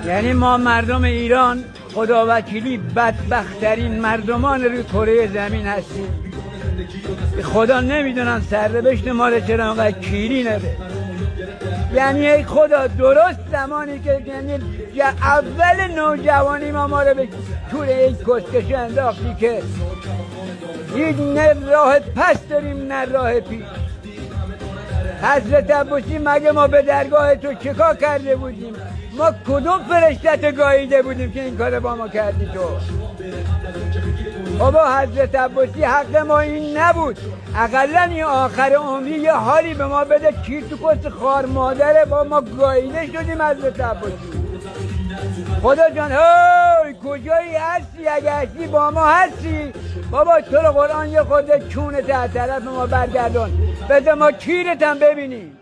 یعنی ما مردم ایران خداوکیلی بدبخت‌ترین مردمان روی کره زمین هستیم. خدا نمیدونم سرنوشت ما رو چرا انقدر کیری نده. یعنی ای خدا درست زمانی که یعنی اول نوجوانی ما رو به طور یک کشکش انداختی که هیچ نه راه پس داریم نه راه پیش. حضرت عباسی مگه ما به درگاه تو چیکار کرده بودیم؟ ما کدوم فرشتت گاییده بودیم که این کار با ما کردی تو؟ بابا حضرت عباسی حق ما این نبود، اقلا این آخر عمری یه حالی به ما بده. کیر تو پست خار مادره با ما گاییده شدیم حضرت عباسی. خدا جان هی کجایی هستی؟ اگه هستی با ما هستی بابا، تو رو قرآن یه خورده چونه طرف ما برگردان، بده ما کیرتم ببینیم.